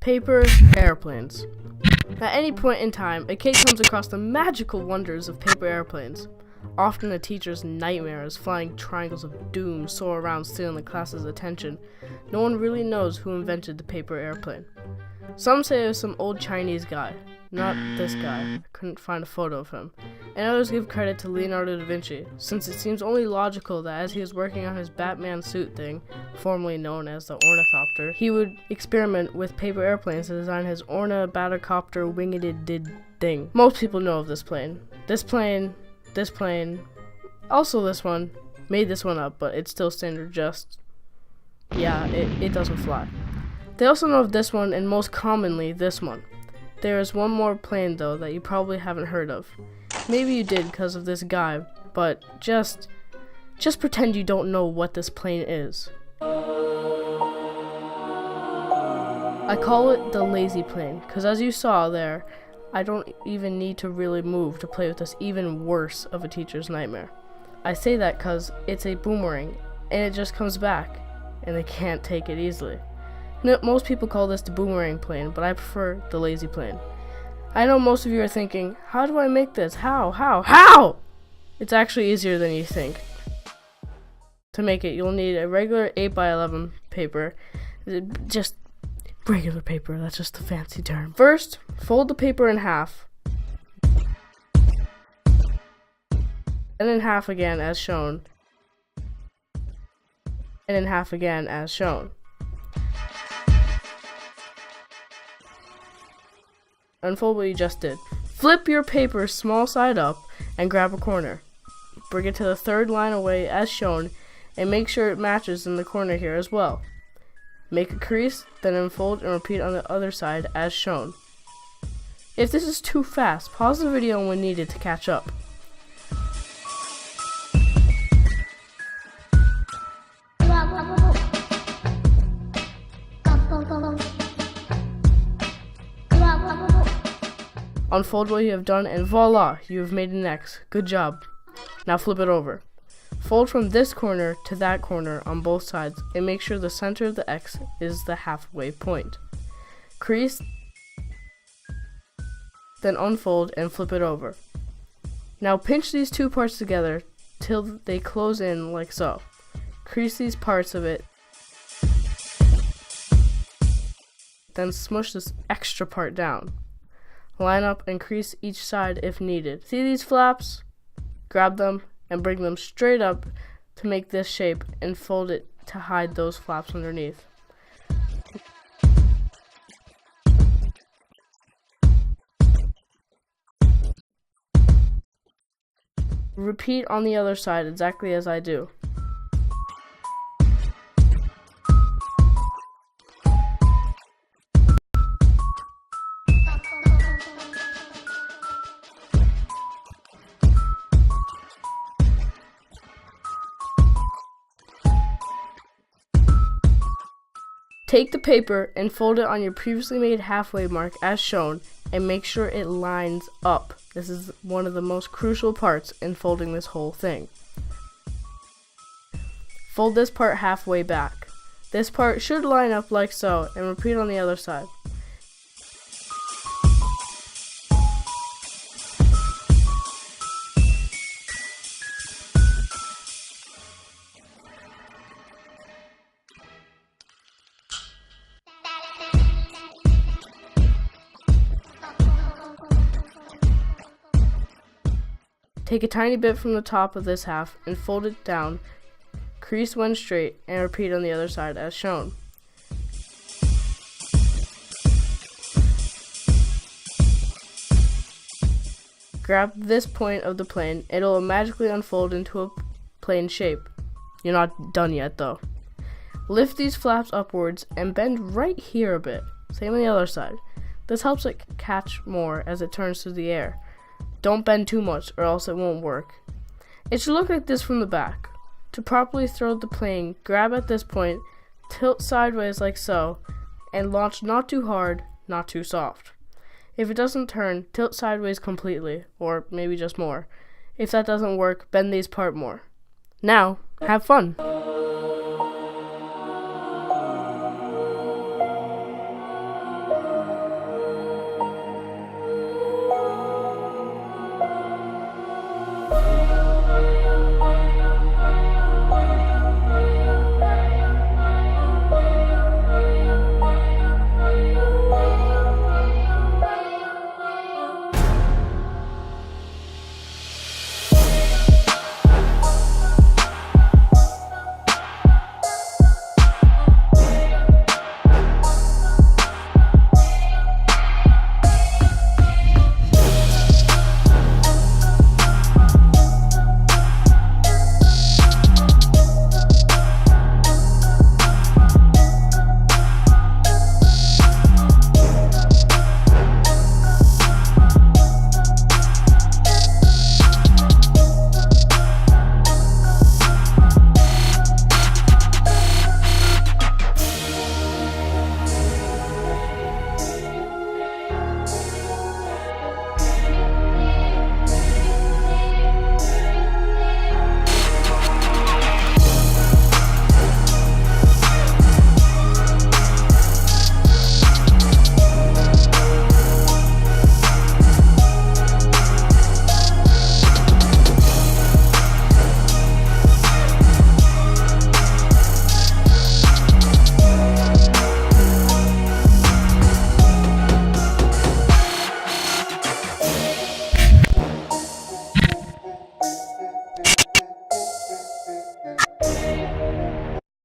Paper airplanes. At any point in time, a kid comes across the magical wonders of paper airplanes. Often a teacher's nightmare as flying triangles of doom soar around stealing the class's attention. No one really knows who invented the paper airplane. Some say it was some old Chinese guy. Not this guy. I couldn't find a photo of him. And others give credit to Leonardo da Vinci, since it seems only logical that as he was working on his Batman suit thing, formerly known as the ornithopter, he would experiment with paper airplanes to design his ornithopter winged thing. Most people know of this plane. This plane, also this one. Made this one up, but it's still standard just, yeah, it doesn't fly. They also know of this one, and most commonly, this one. There is one more plane, though, that you probably haven't heard of. Maybe you did because of this guy, but just pretend you don't know what this plane is. I call it the lazy plane, because as you saw there, I don't even need to really move to play with this even worse of a teacher's nightmare. I say that because it's a boomerang, and it just comes back, and they can't take it easily. Most people call this the boomerang plane, but I prefer the lazy plane. I know most of you are thinking, how do I make this? How? It's actually easier than you think. To make it, you'll need a regular 8x11 paper. Just regular paper, that's just the fancy term. First, fold the paper in half. And in half again as shown. And in half again as shown. Unfold what you just did. Flip your paper small side up and grab a corner. Bring it to the third line away as shown and make sure it matches in the corner here as well. Make a crease, then unfold and repeat on the other side as shown. If this is too fast, pause the video when needed to catch up. Unfold what you have done and voila, you have made an X. Good job. Now flip it over. Fold from this corner to that corner on both sides and make sure the center of the X is the halfway point. Crease, then unfold and flip it over. Now pinch these two parts together till they close in like so. Crease these parts of it, then smush this extra part down. Line up and crease each side if needed. See these flaps? Grab them and bring them straight up to make this shape and fold it to hide those flaps underneath. Repeat on the other side exactly as I do. Take the paper and fold it on your previously made halfway mark as shown and make sure it lines up. This is one of the most crucial parts in folding this whole thing. Fold this part halfway back. This part should line up like so and repeat on the other side. Take a tiny bit from the top of this half and fold it down, crease when straight, and repeat on the other side as shown. Grab this point of the plane, it'll magically unfold into a plane shape. You're not done yet though. Lift these flaps upwards and bend right here a bit. Same on the other side. This helps it catch more as it turns through the air. Don't bend too much or else it won't work. It should look like this from the back. To properly throw the plane, grab at this point, tilt sideways like so, and launch not too hard, not too soft. If it doesn't turn, tilt sideways completely, or maybe just more. If that doesn't work, bend these part more. Now, have fun!